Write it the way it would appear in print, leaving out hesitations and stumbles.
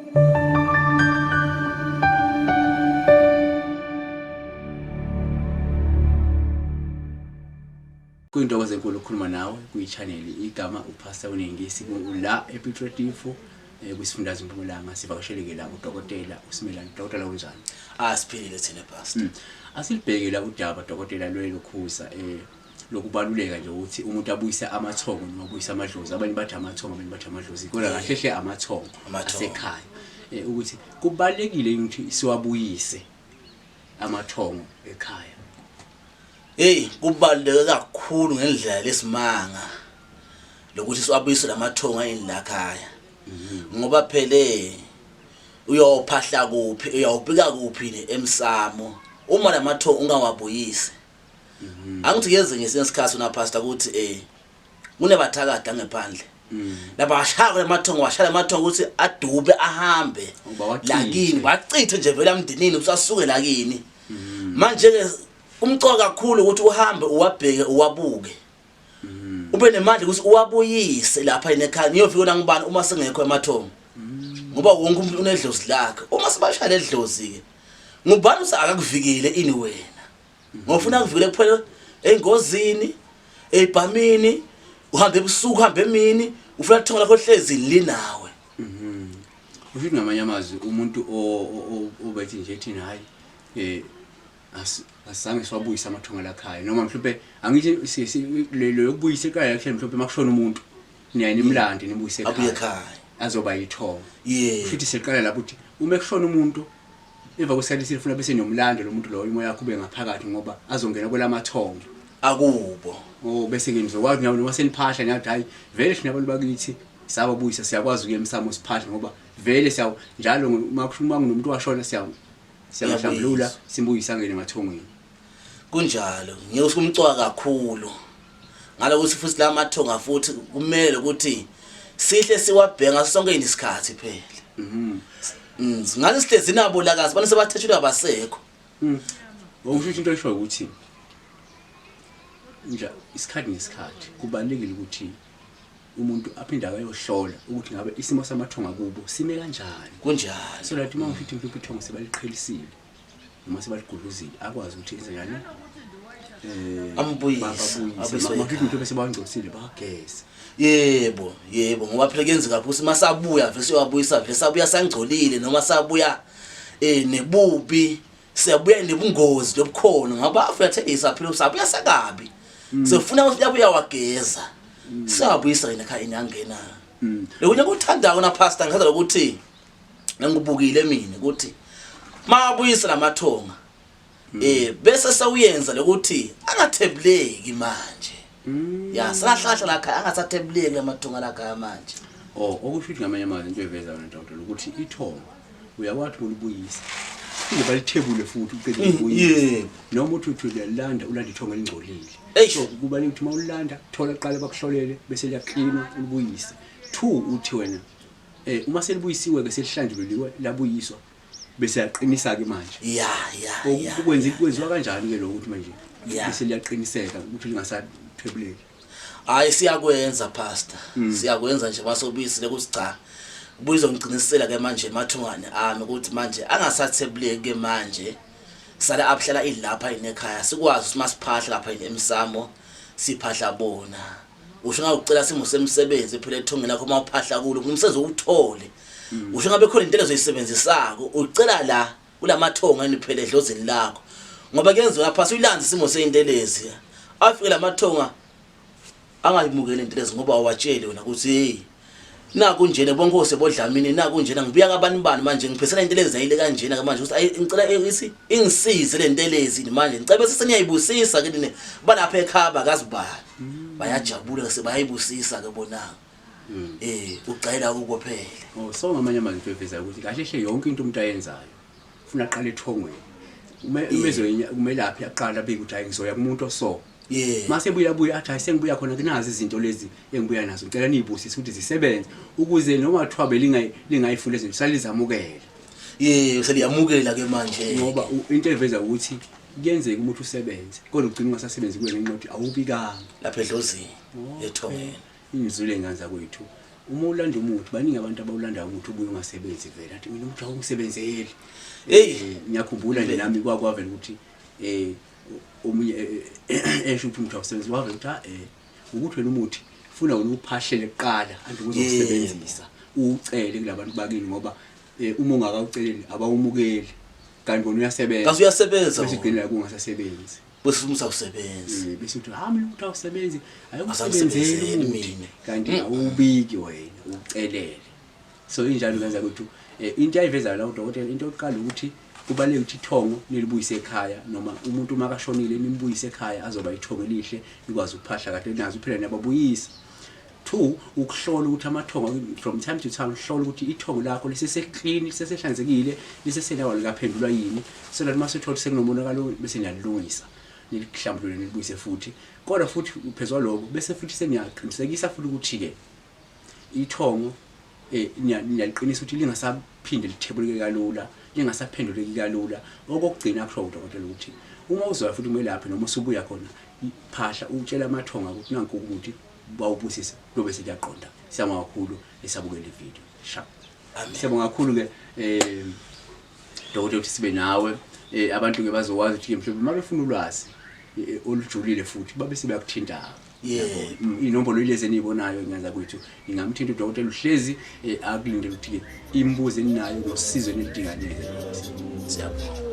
Kuyinto enkulu ukukhuluma nawe kuyi-channel igama uPastor Unengisi la ePitrotifo kwisifundazwe eMpumalanga sivakasheleke la uDokotela uSimelane. Dokotela unjani? Siphilile thina Pastor. Asilibheke la udaba Dokotela lwelokhuza lokubaluleka nje ukuthi umuntu abuyise amathongo noma abuyise amadlozi. Abanye bathi amathongo, abanye bathi amadlozi. Kodwa kahle hle amathongo asekhaya. Ukuthi kubalekile ukuthi siwabuyise amathongo ekhaya. Kubaluleke kakhulu ngendlela lesimanga lokuthi siwabuyise lamathongo ayini la khaya. Ngoba phele uyophahla kuphi, uyawubika kuphi emsamo uma lamathongo ungawabuyisi. Angithi yeze ngesikhathi una Pastor ukuthi kunebathakada ngephandle. Laba bashaka lamathongo, washala lamathongo ukuthi adube ahambe lakini bacithe nje vela emndenini usasuke lakini. Manje ke umcoka kakhulu ukuthi uhambe uwabheke uwabuke. Ube nemandla ukuthi uwabuyise lapha enekhaya niyofika la ngubani uma sengekho emathongo. Ngoba wonke umuntu unedlozi lakhe. Uma sibashaya ledlozi ke ngubani usakakuvikile ini wena. Ngofuna kuvikele kuphela engozini, ebhamini, uhambe ebusuku, uhambe emini, ufuna thonga lakho hlezi linawe. Ufithi ngamanye amazwi umuntu obethi nje ethi hayi asange siwabuyisa amathongo lakhaya noma mhlawumbe angithi lelo yokubuyisa ekhaya yakhe mhlawumbe makushona umuntu niyani imlandi nibuyise ekhaya azoba yithongo. Futhi seqala lapho ukuthi uma kushona umuntu eva kwesikhathi sifuna bese nomlando lo muntu lo imoya yakho ube ngaphakathi ngoba azongena kwelamathongo akubo. Bese ke nizokwazi noma seniphahla nyathi hayi vele thina abantu bakithi sababuyisa siyakwazi ukuya emsamo siphahla ngoba vele siyaw njalo makushuma ngumuntu washona siyahlambulula simbuyisa ngene emathongweni. Kunjalo ngiyosho umcwa kakhulu ngalokuthi futhi la mathonga futhi kumele ukuthi sihle siwabhenga sonke isikhathi phela. Ngale sihlezi nabo lakazi bani sebathethula abasekho. Ngokusho into esho ukuthi nje isikhathi nesikhathi kubalekile ukuthi umuntu aphinde ayohlola ukuthi ngabe isimo samathonga kubo sime kanjani. Kunjalo so lathi mawufithi mhlawumbe ithongo sebaliqhelisile noma sebaligudluzile akwazi ukuthi enze njani ambuyise mawufithi mhlawumbe bese bangcolisile bageza. Yebo ngoba phela kuyenzeka ukuthi masabuya vese uyabuyisa vese sabuya sangcolile noma sabuya nebubi siyabuya nebungozi lobukhona ngoba uyathengisa phela usabuya sakabi sefuna ukuthi yabuya wageza siyabuyisa ekhaya ingangena. Lokunye kuthandako na Pastor ngikhaza ukuthi ngikubukile mina ukuthi mabuyisa lamathonga bese sawuyenza lokuthi angathebuleki manje. Sahlahla lakha angasathebuleki lamathonga lakha manje. Okusho ukuthi ngamanye amazwi into eveza yona Dr. ukuthi ithonga uyakwathi ukubuyisa ile balithebule futhi uqede ukubuyisa noma uthi uyalanda ulanda ithonga elingcolile. So kubaleka ukuthi mawulanda thola qala bakuhlolele bese liyaqinwa ulibuyise. 2 uthi wena uma selibuyisiwe ke selihlanjululiwe labuyiswa bese yaqinisa ke manje. Kwenziwa kanjani ke lokho ukuthi manje bese liyaqiniseka ukuthi lingasathebuleki? Hayi siyakwenza Pastor. Siyakwenza nje basobuyisile ukuthi cha ubuyizongicinisela ke manje emathongane ami ukuthi manje angasathebuleki ke manje sala abuhlala ilapha enekhaya sikwazi ukuthi masiphahla lapha emsamo siphahla bona. Usho ngawucela simo semsebenzi phela ethongeni lakho mawuphahla kulo umsebenzi uwuthole. Usho ngabe khona into ezoyisebenzisako ucela la kulamathonga eniphele edlozini lakho ngoba kuyenzeka phasi uyilanze isimo seyintelezi afike lamathonga angayimukele intelezi ngoba awatshele wena ukuthi naku njene bonke osebodlamini naku njena ngibuya ngabani bani manje ngiphesela intelezi ayile kanjena ke manje ukuthi ngicela ingisize le ntelezi manje ngicela bese seniyayibusisa ke balapha ekhaba kazibani bayajabula sebayayibusisa ke bonanga. Ucela ukuphela. So ngamanye amazwi eveza ukuthi kahle hle yonke into umuntu ayenzayo ufuna aqale ethongweni. Umelaphi aqala beke ukuthi hayi ngizoya kumuntu oso. Mase buya athi hayi sengibuya khona kunazi izinto lezi engibuya nazo ngicela niyibusise ukuthi zisebenze ukuze noma thwabe lingayifule izinto salizamukela. Seliyamukela ke manje ngoba into eveza ukuthi kuyenzeka umuntu usebenze kodwa ugcina ungasasebenzi kuwena ukuthi awubikanga lapha edlozini ethongeni. Izulu enganza kwethu uma ulanda umuthi baningi abantu abawulanda umuthi ubuye ungasebenzi vele athi mina umuthi awungisebenzeli ngiyakhumbula nje nami kwavela ukuthi omunye esho ukuthi umuthi awusebenzi wavela ukuthi ukuthi wena umuthi ufuna uwuphahlele kuqala anti uzosebenzisa ucele kulabantu bakini ngoba uma ungakawuceleli abawumukeli kanti bona uyasebenza kaze uyasebenza bese ugcina kungasasebenzi bese umsa usebenza bese uthi mina umuthi awusebenzi ayokusebenzela mina kanti awubiki wena ucelele so injalo kwenza ukuthi into ayiveza la udokotela into yokuqala ukuthi kubaleke ukuthi ithongo nilibuyise ekhaya noma umuntu makashonile nimbuyise ekhaya azoba ithongo elihle likwazi ukuphahla kahle nazo phela nababuyisa. 2 ukuhlola ukuthi amathongo from time to time hlola ukuthi ithongo lakho lisese clean lisesehlanzekile lisesenawo likaphendulwa yini so that mase uthola sekunomonakalo bese niyalungisa nilihlambulule nilibuyise futhi kodwa futhi phezwa lokho bese futhi seniyaqinisekisa futhi ukuthi ke ithongo niyaliqinisa ukuthi lingasaphinde lithebuleke kalula lingasaphenduleki kalula okugcina kusho udokotela ukuthi uma uzoya futhi umelaphi noma usubuya khona phahla utshela amathonga ukuthi nanku ukuthi bawubusisa lobe siyaqonda siyama kakhulu esabukela ivideo sharp siyabonga kakhulu ke dokotela ukuthi sibe nawe abantu ke bazokwazi ukuthi mhlawumbe mabefuna ulwazi olujulile futhi babe sebeyakuthinta inombolo ilezi enibonayo ngiyaza ukuthi ingamthinta udokotela uhlezi akulindele ukuthi imbuzo eninayo nosizo enilidinga neze siyabonga.